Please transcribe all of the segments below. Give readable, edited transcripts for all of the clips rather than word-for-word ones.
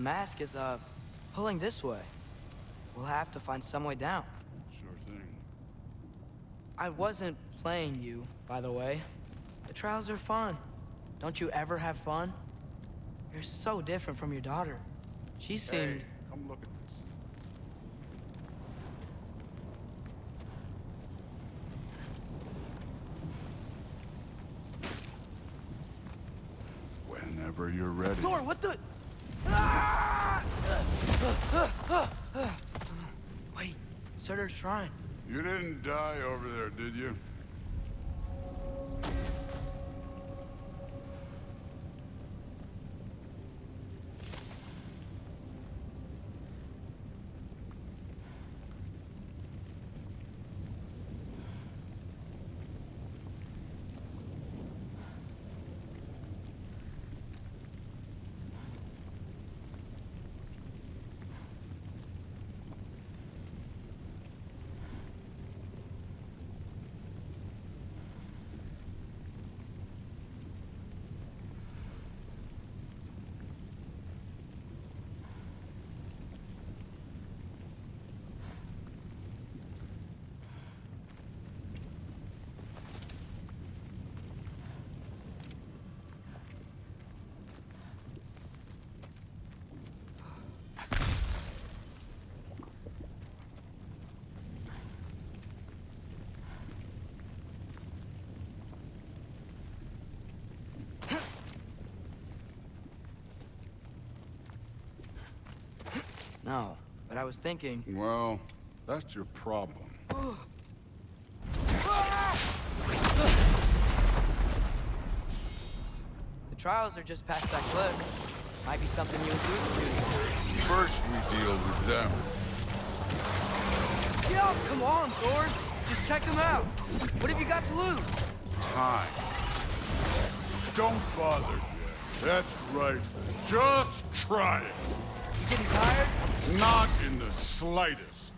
mask is, pulling this way. We'll have to find some way down. Sure thing. I wasn't playing you, by the way. The trials are fun. Don't you ever have fun? You're so different from your daughter. She seemed... Hey, come look at this. Whenever you're ready. Thor, what the... Ah! Wait, Surtur's shrine. You didn't die over there, did you? No, but I was thinking... Well, that's your problem. The trials are just past that cliff. Might be something you and Duke can do. First, we deal with them. Yeah, come on, Thor. Just check them out. What have you got to lose? Time. Don't bother, Jeff. That's right. Just try it. You getting tired? Not in the slightest.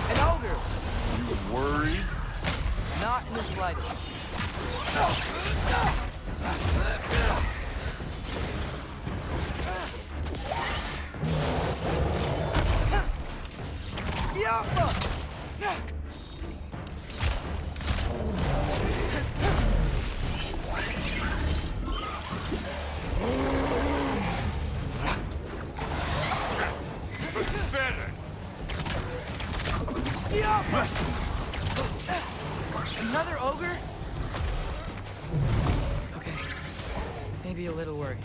An ogre! You worried? Not in the slightest. Pathetic. Another ogre? Okay. Maybe a little worried.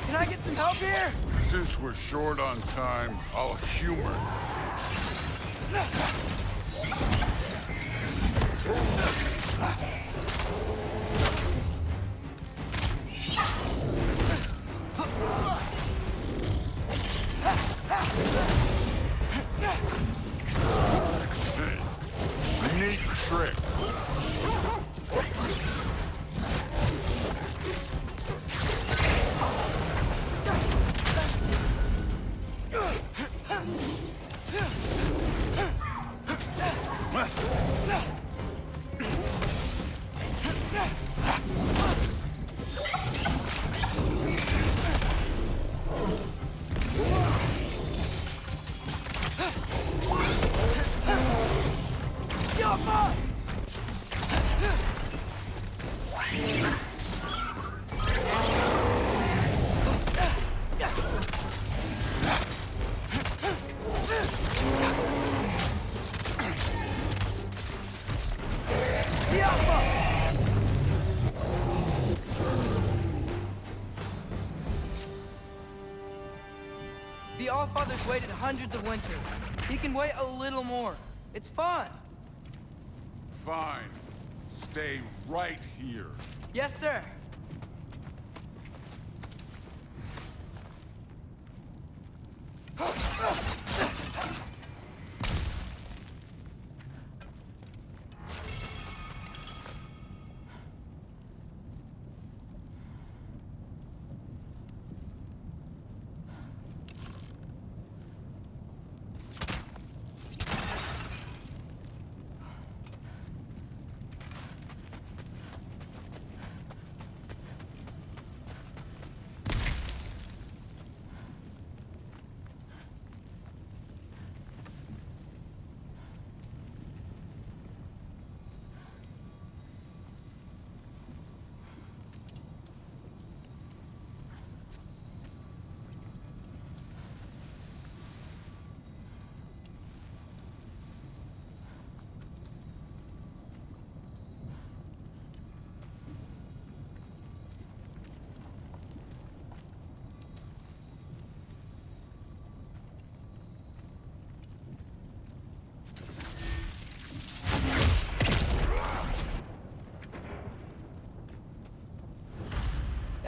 Can I get some help here? Since we're short on time, I'll humor. Neat trick. The Allfather's waited hundreds of winters. He can wait a little more. It's fun. Fine. Stay right here. Yes, sir.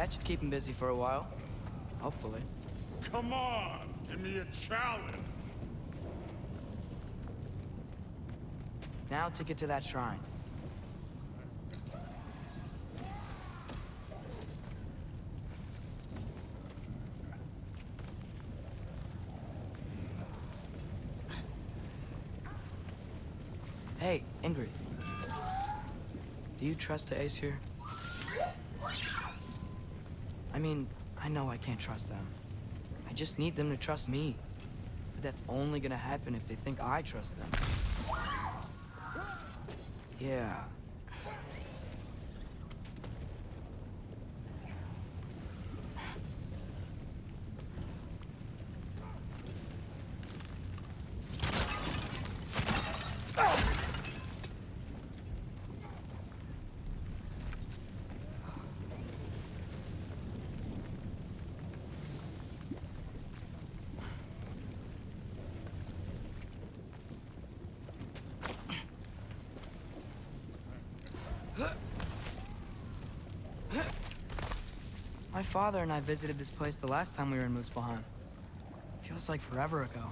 That should keep him busy for a while. Hopefully. Come on, give me a challenge. Now to get to that shrine. Hey, Ingrid. Do you trust the Ace here? I mean, I know I can't trust them. I just need them to trust me. But that's only gonna happen if they think I trust them. Yeah. My father and I visited this place the last time we were in Muspelheim. Feels like forever ago.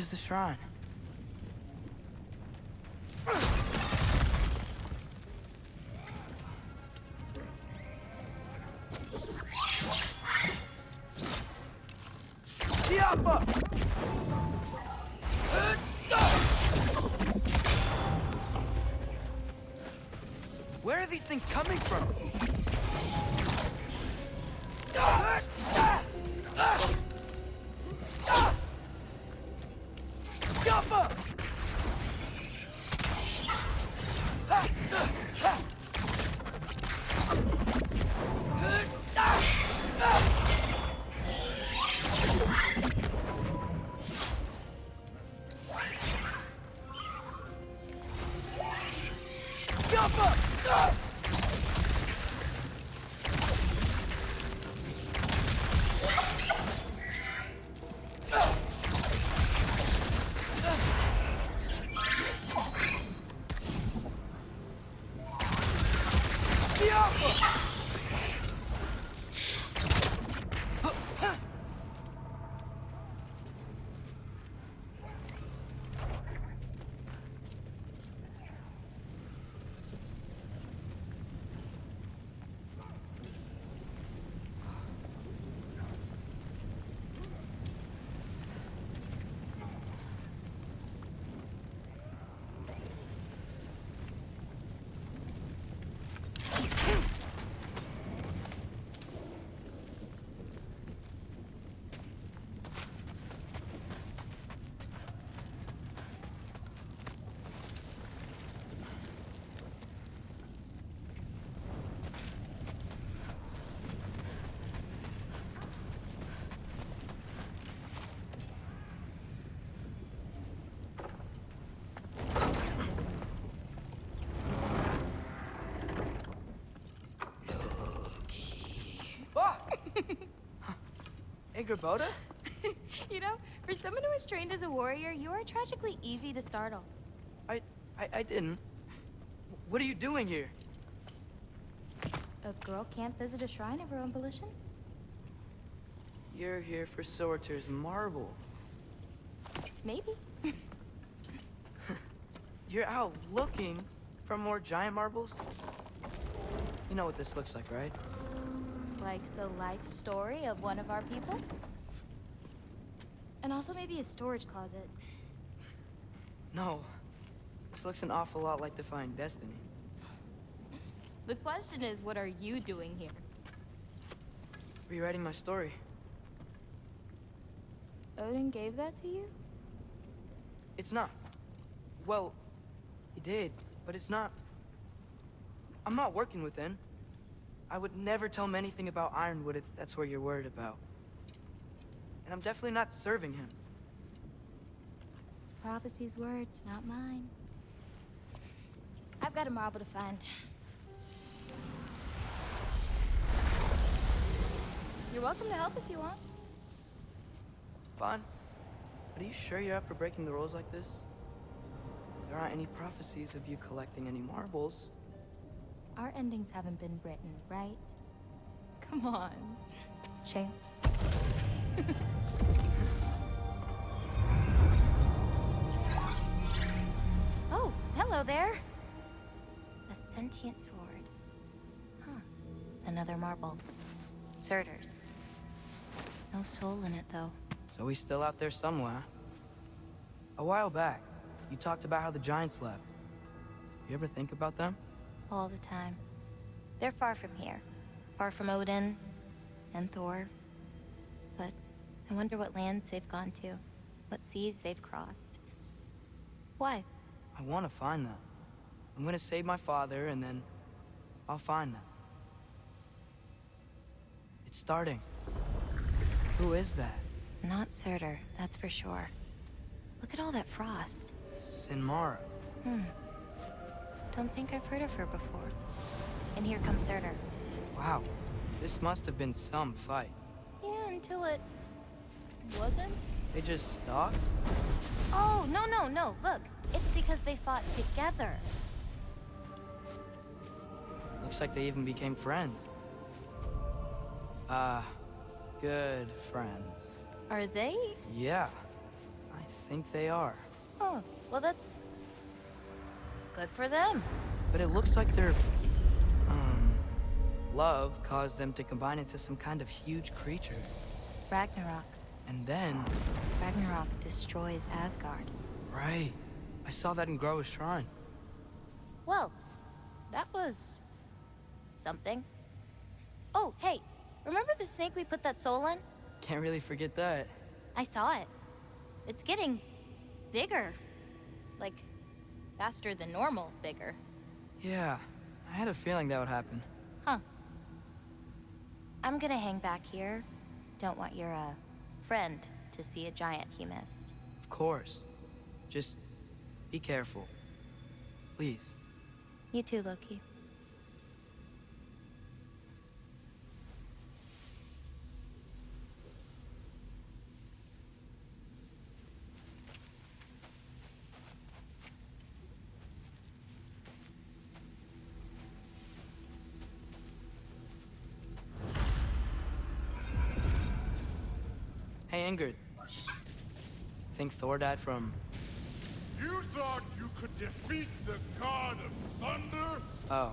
Where's the shrine? Diapa! Where are these things coming from? Diapa! Hey, Grabota? You know, for someone who was trained as a warrior, you are tragically easy to startle. I didn't. What are you doing here? A girl can't visit a shrine of her own volition? You're here for Sorter's marble. Maybe. You're out looking for more giant marbles? You know what this looks like, right? Like the life story of one of our people? And also maybe a storage closet. No. This looks an awful lot like Defying Destiny. The question is, what are you doing here? Rewriting my story. Odin gave that to you? It's not. Well, he did, but it's not. I'm not working with him. I would never tell him anything about Ironwood if that's what you're worried about. And I'm definitely not serving him. It's prophecy's words, not mine. I've got a marble to find. You're welcome to help if you want. Bon, are you sure you're up for breaking the rules like this? There aren't any prophecies of you collecting any marbles. Our endings haven't been written, right? Come on, champ. Oh, hello there. A sentient sword. Huh. Another marble. Surtur's. No soul in it, though. So he's still out there somewhere. A while back, you talked about how the giants left. You ever think about them? All the time. They're far from here. Far from Odin and Thor. But I wonder what lands they've gone to. What seas they've crossed. Why? I want to find them. I'm gonna save my father, and then I'll find them. It's starting. Who is that? Not Surtur, that's for sure. Look at all that frost. Sinmara. Don't think I've heard of her before. And here comes Surtur. Wow. This must have been some fight. Yeah, until it... wasn't? They just stopped? Oh, no. Look, it's because they fought together. Looks like they even became friends. Good friends. Are they? Yeah, I think they are. Oh, well, that's good for them. But it looks like their, love caused them to combine into some kind of huge creature. Ragnarok. And then, Ragnarok destroys Asgard. right, I saw that in Groa's shrine. Well, that was something. Oh, hey, remember the snake we put that soul in? Can't really forget that. I saw it. It's getting bigger. Like, faster than normal bigger. Yeah, I had a feeling that would happen. Huh. I'm gonna hang back here. Don't want your, friend to see a giant he missed. Of course. Just be careful. Please. You too, Loki. Hey, Ingrid. Think Thor died from... You thought you could defeat the god of thunder? Oh.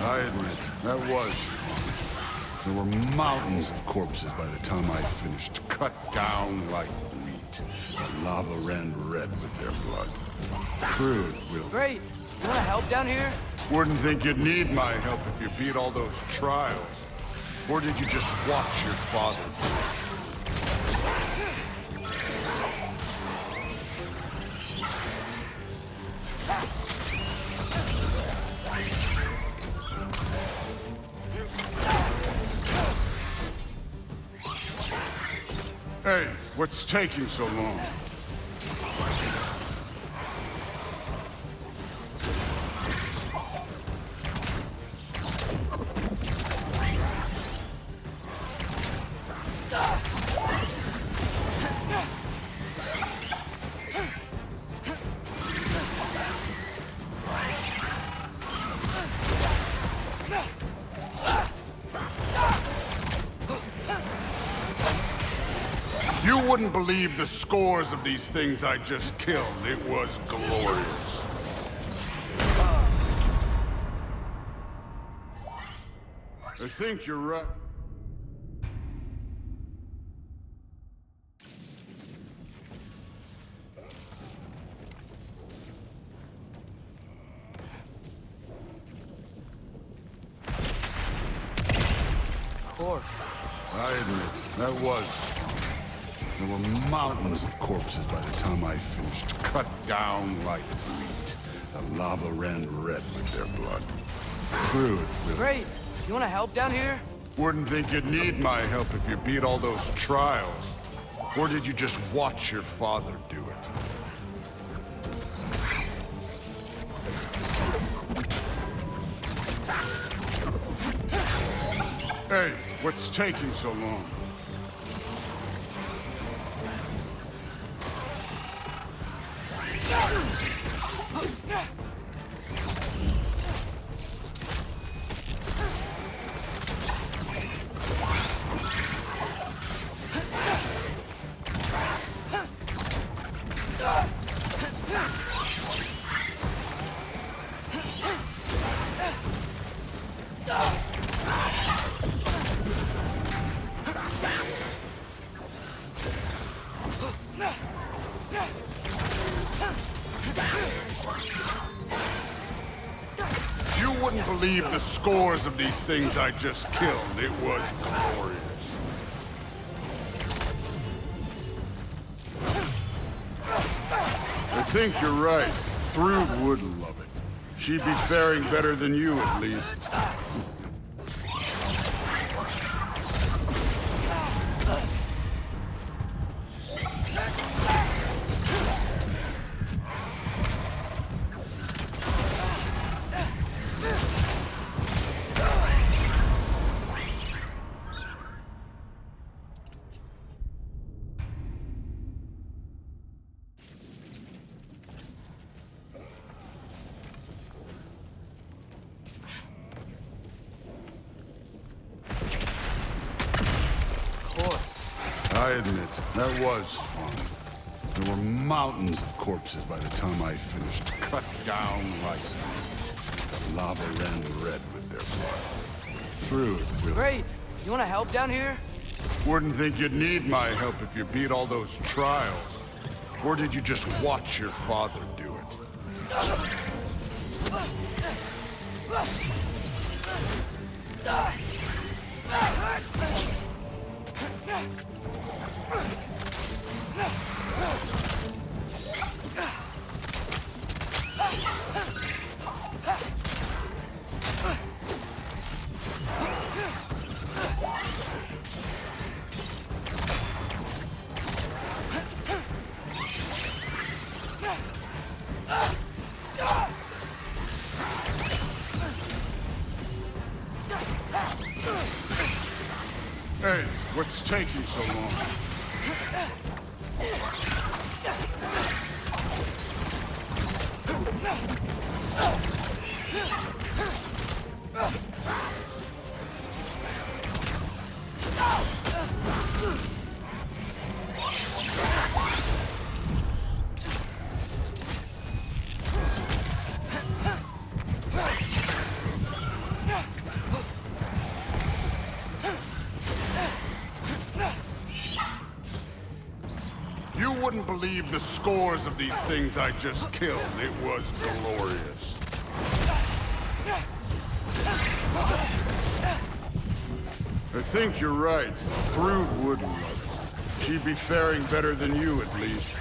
I admit, that was. There were mountains of corpses by the time I finished, cut down like wheat. The lava ran red with their blood. Crude, Will. Great. You wanna help down here? Wouldn't think you'd need my help if you beat all those trials. Or did you just watch your father do it? Hey, what's taking so long? You wouldn't believe the scores of these things I just killed. It was glorious. I think you're right. Of course. I admit, that was. There were mountains of corpses by the time I finished, cut down like wheat. The lava ran red with their blood. Crude, Will. Great. You wanna help down here? Wouldn't think you'd need my help if you beat all those trials. Or did you just watch your father do it? Hey, what's taking so long? wouldn't believe the scores of these things I just killed. It was glorious. I think you're right. Thrud would love it. She'd be faring better than you, at least. I admit, that was fun. There were mountains of corpses by the time I finished, cut down like the lava ran red with their blood. Thrud will... Great. You want to help down here? Wouldn't think you'd need my help if you beat all those trials. Or did you just watch your father do it? Hey, what's taking so long? You wouldn't believe the scores of these things I just killed. It was glorious. I think you're right. Thrud would love it. She'd be faring better than you, at least.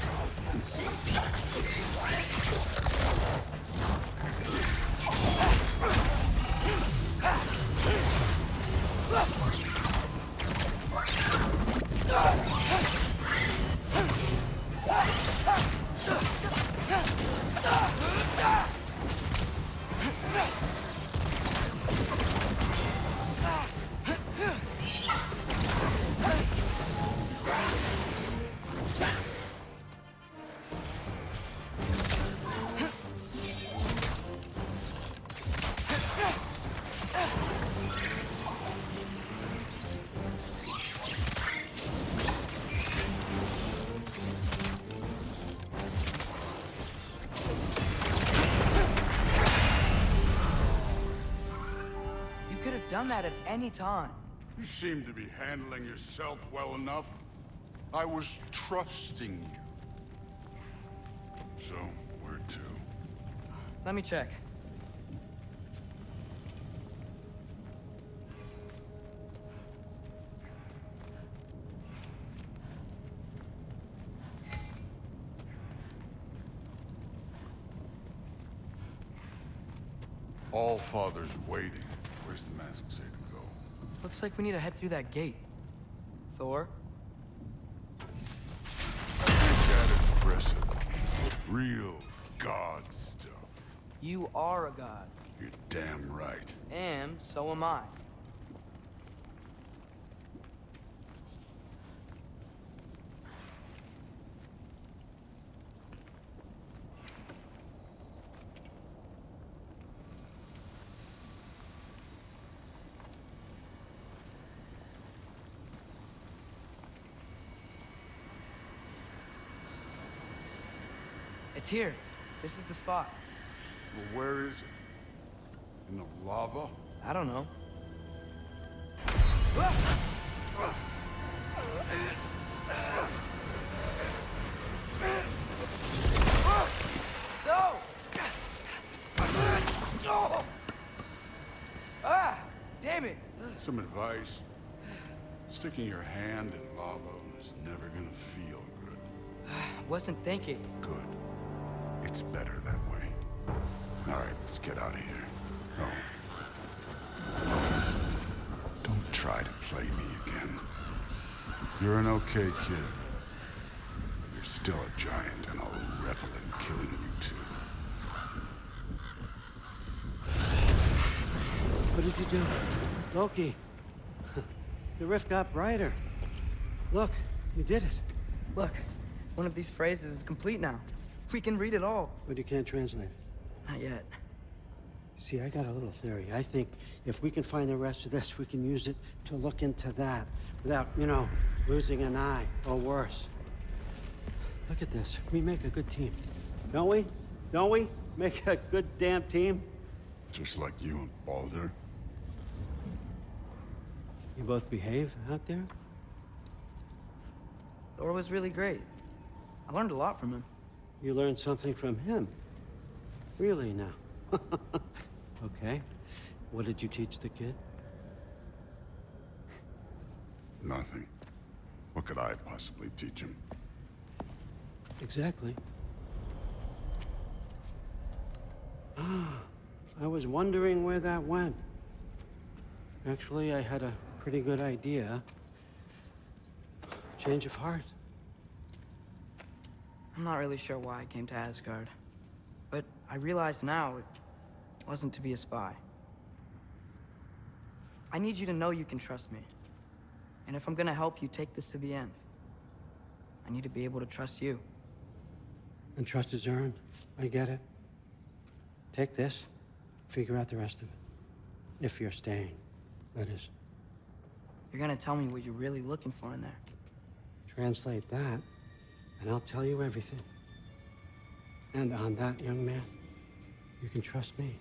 Done that at any time. You seem to be handling yourself well enough. I was trusting you. So, where to? Let me check. All Father's waiting. Where's the mask say to go? Looks like we need to head through that gate. Thor? That impressive. Real god stuff. You are a god. You're damn right. And so am I. It's here. This is the spot. Well, where is it? In the lava? I don't know. No! some advice? Sticking your hand in lava is never gonna feel good. Wasn't thinking. Good. It's better that way. All right, let's get out of here. No. Don't try to play me again. You're an okay kid. You're still a giant, and I'll revel in killing you too. What did you do? Loki. The rift got brighter. Look, you did it. Look, one of these phrases is complete now. We can read it all. But you can't translate it. Not yet. See, I got a little theory. I think if we can find the rest of this, we can use it to look into that without, losing an eye or worse. Look at this. We make a good team. Don't we? Don't we? Make a good damn team? Just like you and Baldur. You both behave out there? Thor was really great. I learned a lot from him. You learned something from him? Really now? Okay. What did you teach the kid? Nothing. What could I possibly teach him? Exactly. I was wondering where that went. Actually, I had a pretty good idea. Change of heart. I'm not really sure why I came to Asgard. But I realize now it wasn't to be a spy. I need you to know you can trust me. And if I'm gonna help you take this to the end, I need to be able to trust you. And trust is earned. I get it. Take this, figure out the rest of it. If you're staying, that is. You're gonna tell me what you're really looking for in there. Translate that, and I'll tell you everything. And on that, young man, you can trust me.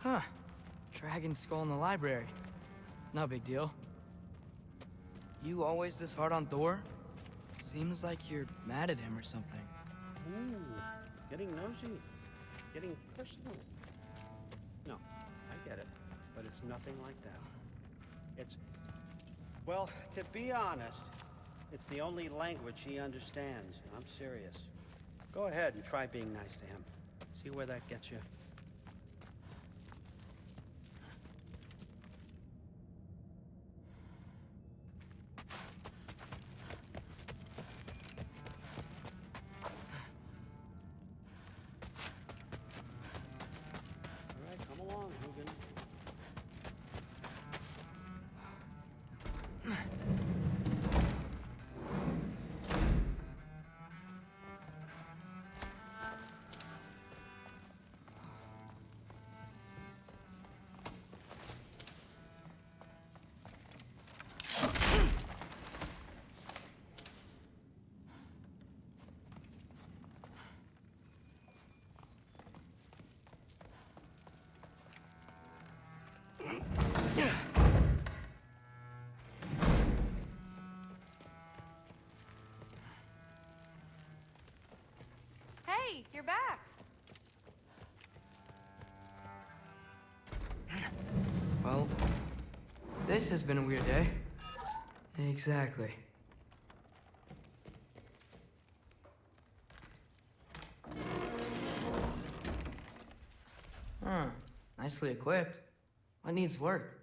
Huh. Dragon skull in the library. No big deal. You always this hard on Thor? Seems like you're mad at him or something. Ooh, getting nosy. Getting personal. No, I get it. But it's nothing like that. It's... Well, to be honest, it's the only language he understands. I'm serious. Go ahead and try being nice to him. See where that gets you. Hey, you're back. Well, this has been a weird day. Exactly. Huh. Nicely equipped. What needs work?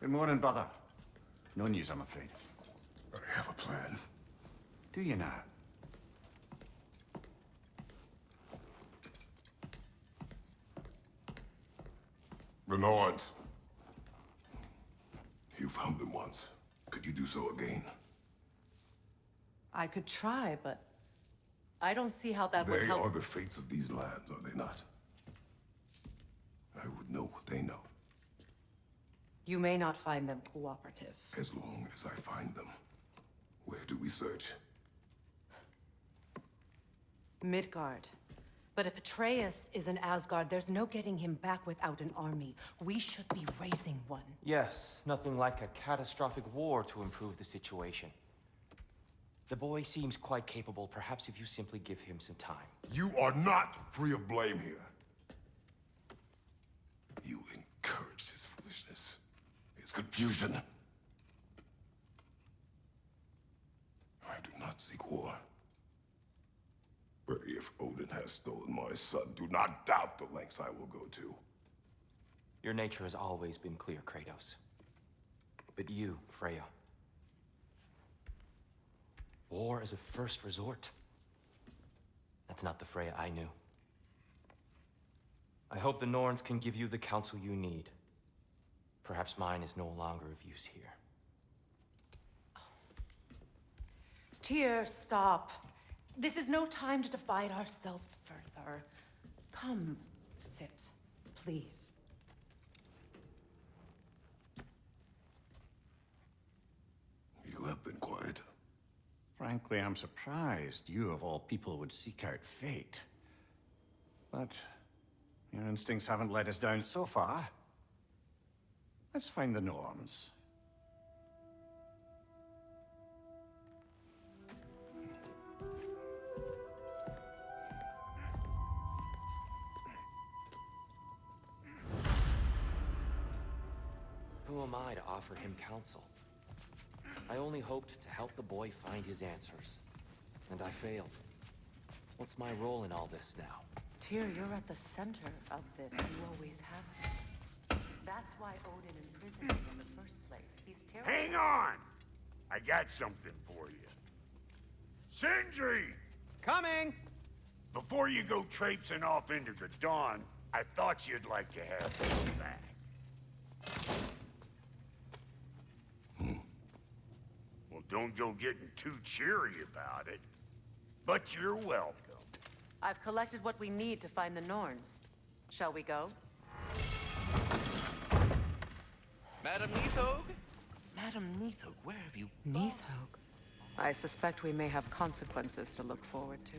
Good morning, brother. No news, I'm afraid. I have a plan. Do you now? The Norns. You found them once. Could you do so again? I could try, but I don't see how that would They help. are the fates of these lands, are they not? I would know what they know, You may not find them cooperative. as long as I find them. Where do we search? Midgard. But if Atreus is in Asgard, there's no getting him back without an army. We should be raising one. Yes, nothing like a catastrophic war to improve the situation. The boy seems quite capable. Perhaps if you simply give him some time. You are not free of blame here. You encouraged his foolishness, his confusion. I do not seek war. But if Odin has stolen my son, do not doubt the lengths I will go to. Your nature has always been clear, Kratos. But you, Freya. War as a first resort. That's not the Freya I knew. I hope the Norns can give you the counsel you need. Perhaps mine is no longer of use here. Tyr, stop. This is no time to divide ourselves further. Come, sit, please. You have been quiet. Frankly, I'm surprised you, of all people, would seek out fate. But your instincts haven't let us down so far. Let's find the Norns. Who am I to offer him counsel? I only hoped to help the boy find his answers. And I failed. What's my role in all this now? Tyr, you're at the center of this. You always have been. That's why Odin imprisoned you in the first place. He's terrible. Hang on! I got something for you. Sindri! Coming! Before you go traipsing off into the dawn, I thought you'd like to have this back. Well, don't go getting too cheery about it. But you're welcome. I've collected what we need to find the Norns. Shall we go? Madam Neathog? Madam Neathog, where have you gone? Neathog. I suspect we may have consequences to look forward to.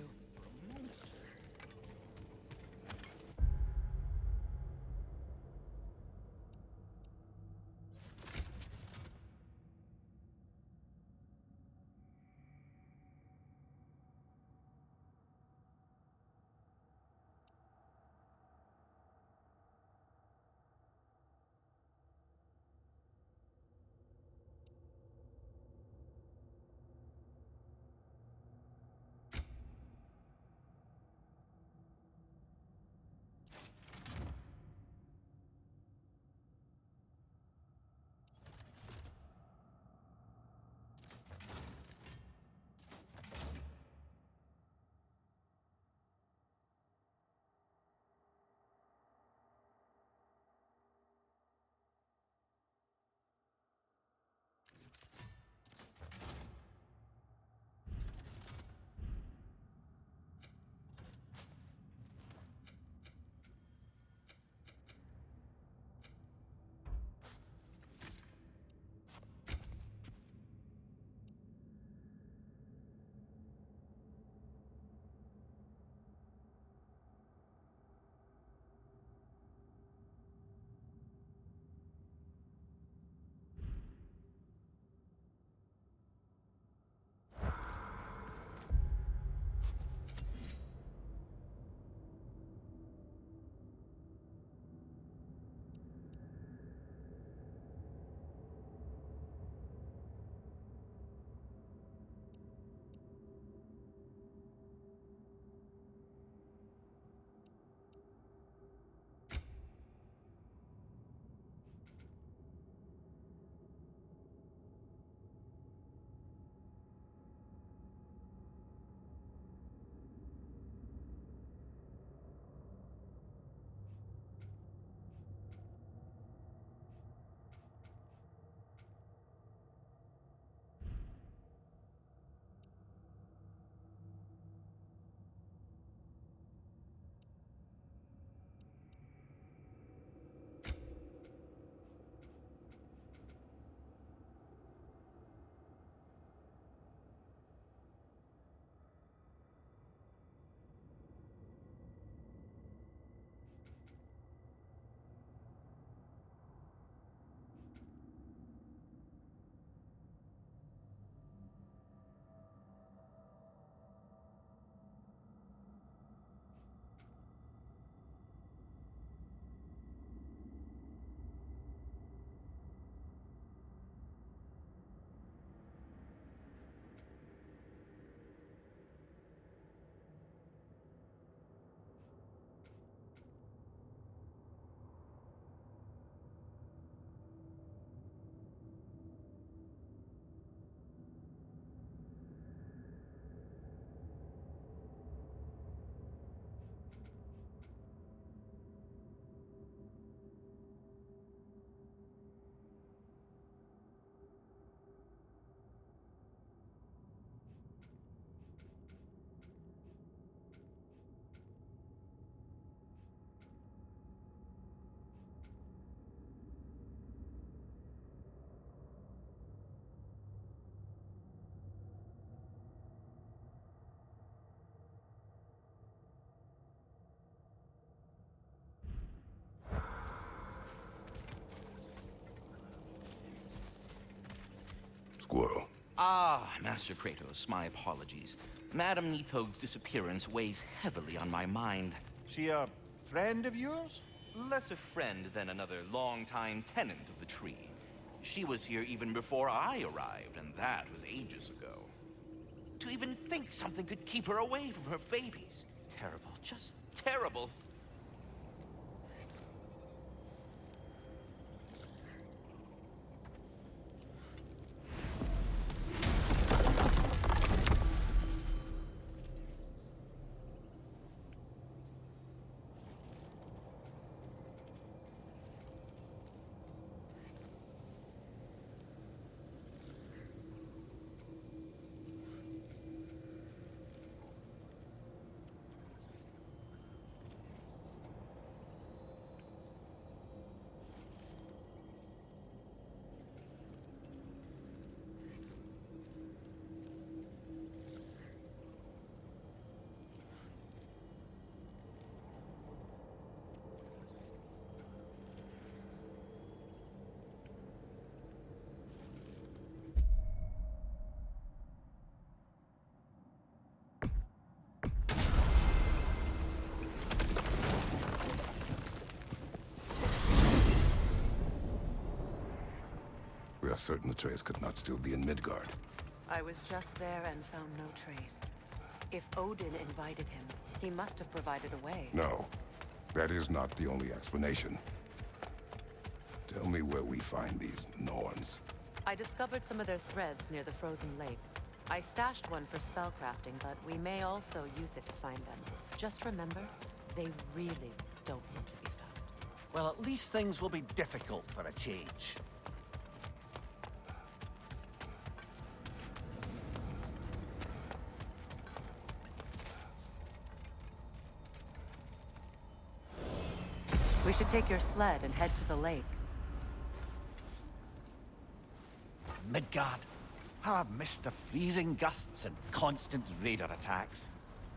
Squirrel. Ah, Master Kratos, my apologies. Madam Neathog's disappearance weighs heavily on my mind. She a friend of yours? Less a friend than another longtime tenant of the tree. She was here even before I arrived, and that was ages ago. To even think something could keep her away from her babies. Terrible, just terrible. are certain Atreus could not still be in Midgard. I was just there and found no trace. If Odin invited him, he must have provided a way. No, that is not the only explanation. Tell me where we find these Norns. I discovered some of their threads near the frozen lake. I stashed one for spellcrafting, but we may also use it to find them. Just remember, they really don't want to be found. Well, at least things will be difficult for a change. We should take your sled and head to the lake. Midgard. How I've missed the freezing gusts and constant raider attacks.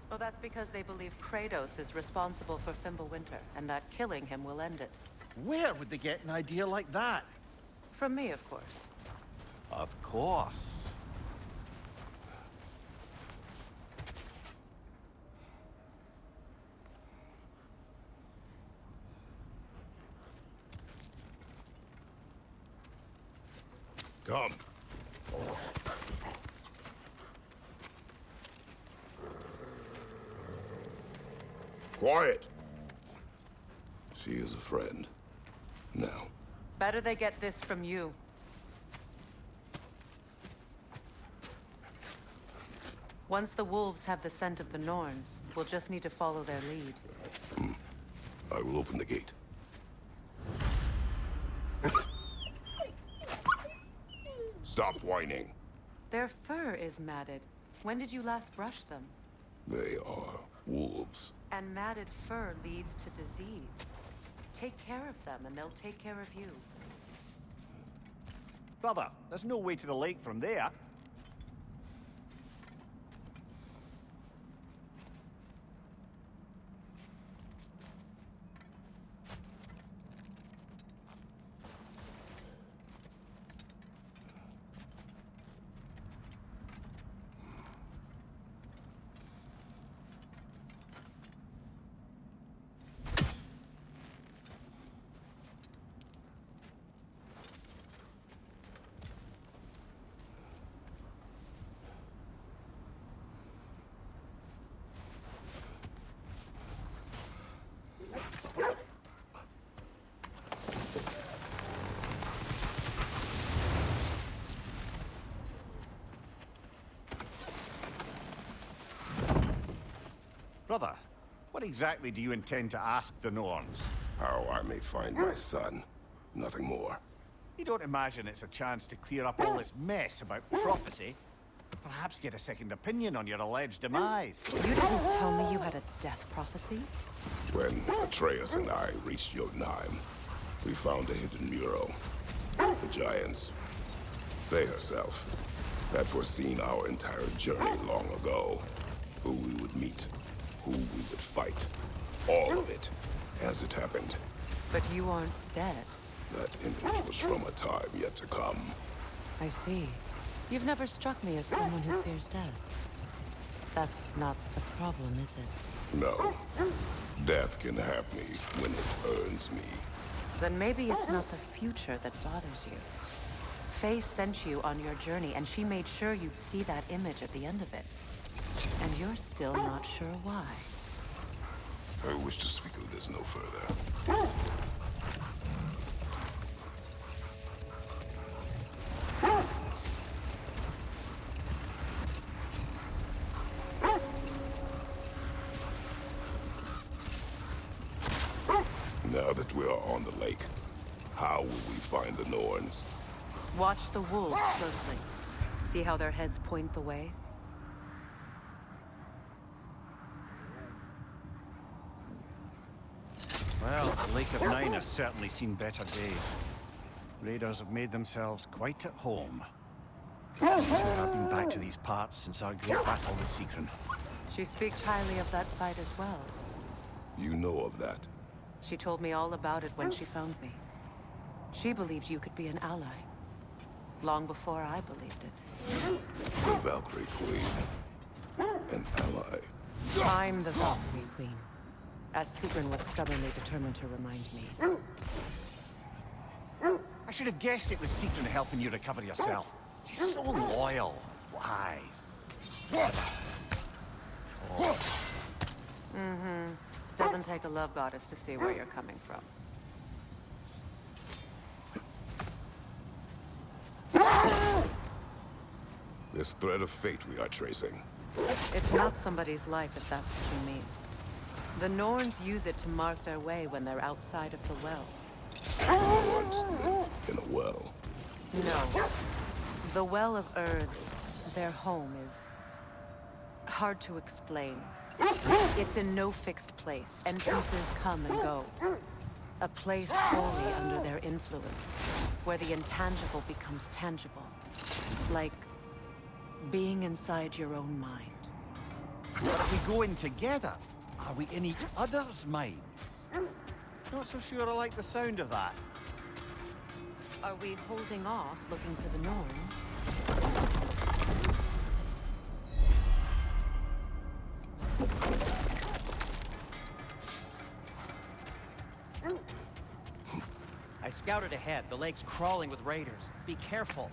Well, that's because they believe Kratos is responsible for Fimbulwinter, and that killing him will end it. Where would they get an idea like that? From me, of course. Of course. Come. Quiet. She is a friend. Now. Better they get this from you. Once the wolves have the scent of the Norns, we'll just need to follow their lead. I will open the gate. Stop whining. Their fur is matted. When did you last brush them? They are wolves. And matted fur leads to disease. Take care of them, and they'll take care of you. Brother, there's no way to the lake from there. Brother, what exactly do you intend to ask the Norns? How I may find my son. Nothing more. You don't imagine it's a chance to clear up all this mess about prophecy? Perhaps get a second opinion on your alleged demise. You didn't tell me you had a death prophecy? When Atreus and I reached Jotunheim, we found a hidden mural. The Giants, they herself, had foreseen our entire journey long ago. Who we would meet, who we would fight. All of it, as it happened. But you aren't dead. That image was from a time yet to come. I see. You've never struck me as someone who fears death. That's not the problem, is it? No. Death can have me when it earns me. Then maybe it's not the future that bothers you. Faye sent you on your journey, and she made sure you'd see that image at the end of it. And you're still not sure why. I wish to speak of this no further. Now that we are on the lake, how will we find the Norns? Watch the wolves closely. See how their heads point the way? Well, the Lake of Nine has certainly seen better days. Raiders have made themselves quite at home. I'm sure I've been back to these parts since our great battle with Seekron. She speaks highly of that fight as well. You know of that? She told me all about it when she found me. She believed you could be an ally. Long before I believed it. The Valkyrie Queen. An ally. I'm the Valkyrie Queen. As Sigrun was stubbornly determined to remind me. I should have guessed it was Seaton helping you recover yourself. She's so loyal, wise. Doesn't take a love goddess to see where you're coming from. This thread of fate we are tracing. It's not somebody's life, if that's what you mean. The Norns use it to mark their way when they're outside of the well. Once in a well. No. The Well of Erd, their home, is hard to explain. It's in no fixed place. Entrances come and go. A place wholly under their influence, where the intangible becomes tangible. Like being inside your own mind. But if we go in together, are we in each other's minds? Not so sure I like the sound of that. Are we holding off looking for the Norns? I scouted ahead. The lake's crawling with raiders. Be careful.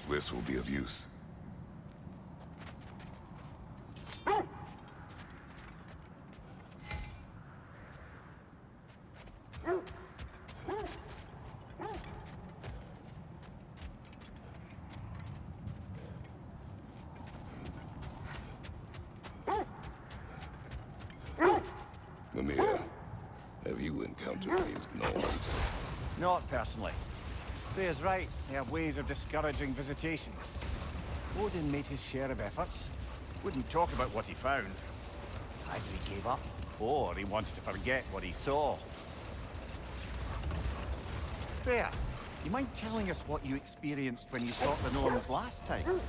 This will be of use. Mimir, have you encountered these gnomes? Not personally. Thea's right. They have ways of discouraging visitation. Odin made his share of efforts. Wouldn't talk about what he found. Either he gave up, or he wanted to forget what he saw. Thea, you mind telling us what you experienced when you sought the Norns last time?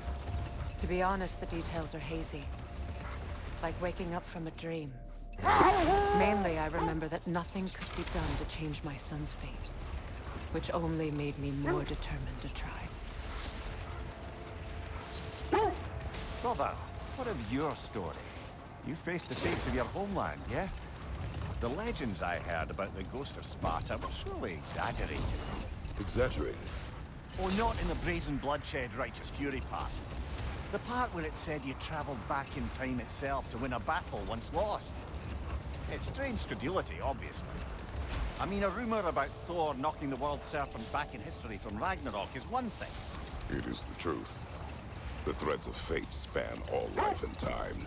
To be honest, the details are hazy. Like waking up from a dream. Mainly, I remember that nothing could be done to change my son's fate, which only made me more determined to try. Brother, what of your story? You faced the fates of your homeland, yeah? The legends I heard about the ghost of Sparta were surely exaggerated. Exaggerated? Oh, not in the brazen bloodshed righteous fury part. The part where it said you traveled back in time itself to win a battle once lost. It's strange credulity, obviously. I mean, a rumor about Thor knocking the world serpent back in history from Ragnarok is one thing. It is the truth. The threads of fate span all life and time.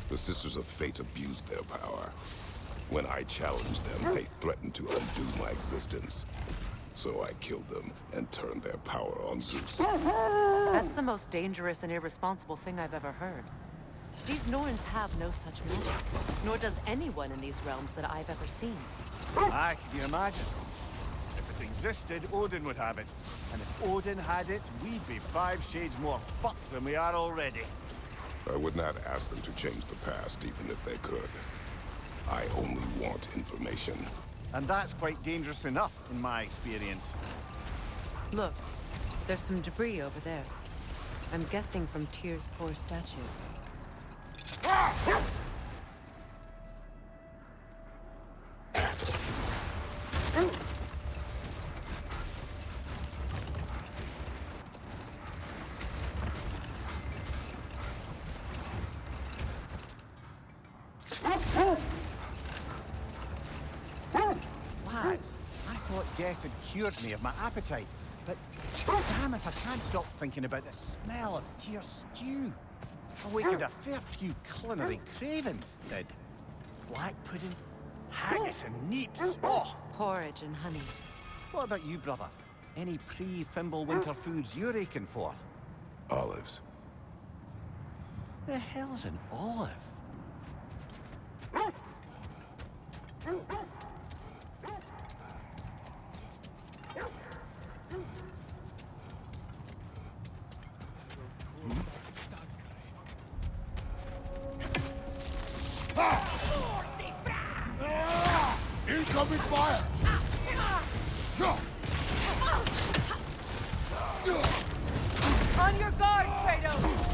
The Sisters of Fate abused their power. When I challenged them, they threatened to undo my existence. So I killed them and turned their power on Zeus. That's the most dangerous and irresponsible thing I've ever heard. These Norns have no such magic, nor does anyone in these realms that I've ever seen. Aye, can you imagine? If it existed, Odin would have it. And if Odin had it, we'd be 5 shades more fucked than we are already. I would not ask them to change the past, even if they could. I only want information. And that's quite dangerous enough, in my experience. Look, there's some debris over there. I'm guessing from Tyr's poor statue. Lads, I thought death had cured me of my appetite, but damn if I can't stop thinking about the smell of Tyr's stew. Awakened a fair few culinary cravings, did. Black pudding, haggis and neeps. Oh! Porridge and honey. What about you, brother? Any pre-Fimble winter foods you're aching for? Olives. The hell's an olive? Incoming fire! On your guard, Kratos!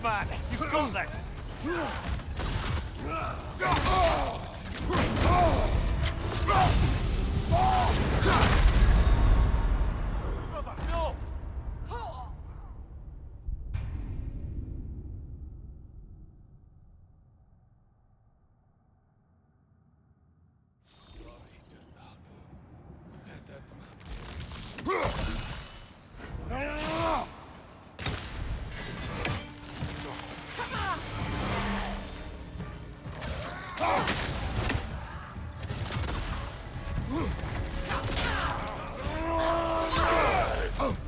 man! You've got this! Brother, no!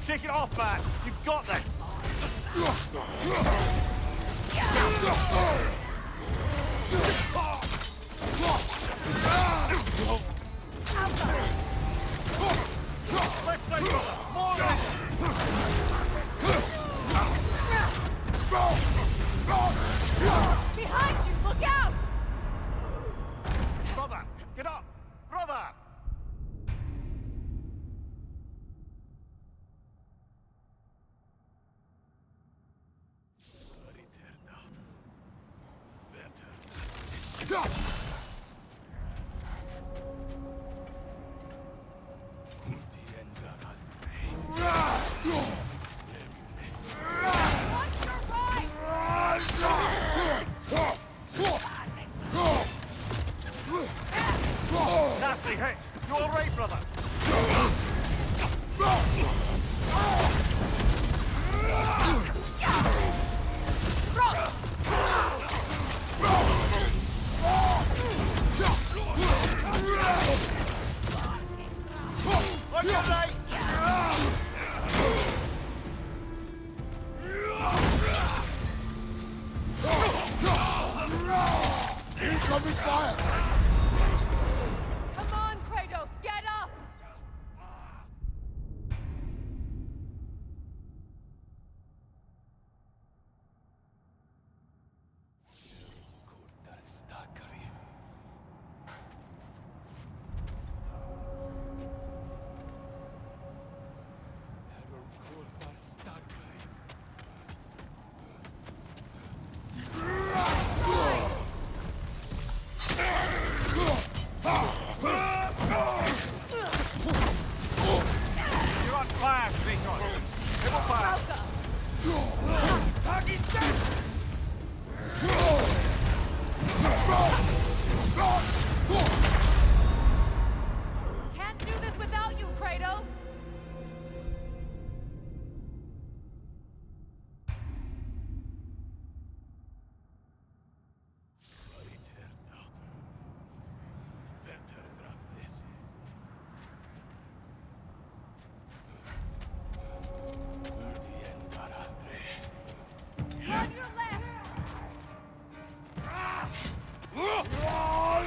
Shake it off, man! You've got this! Left side, brother! More Behind you! Look out! Brother! Get up! Brother! Nasty hit! You all right, brother? On your right! Incoming fire! Come on, Kratos, get up! You're on fire, Kratos! Triple fire! Can't do this without you, Kratos! On your left! On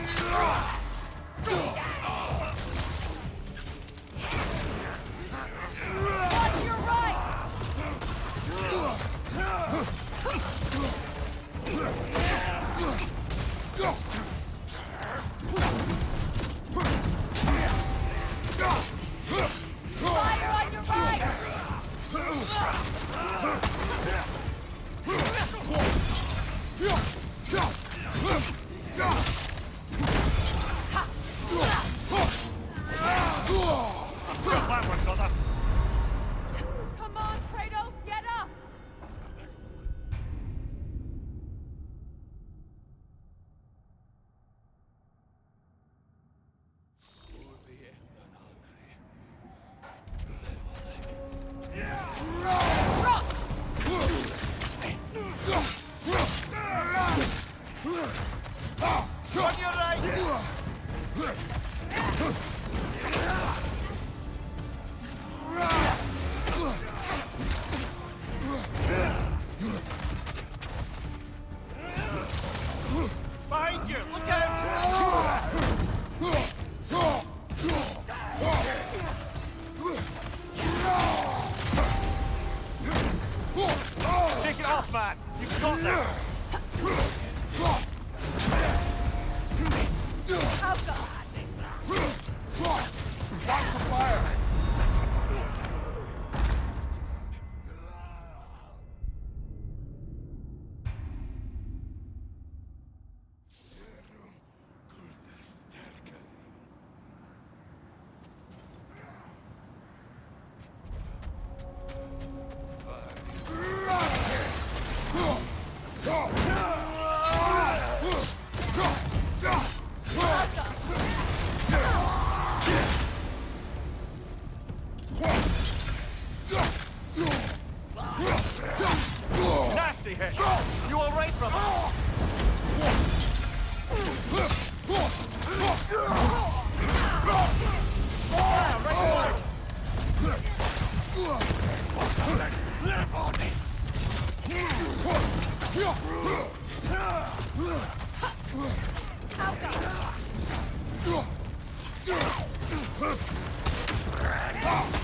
your right! Fire on your right! That one, brother! Come on, Kratos, get up! On your right! Ah!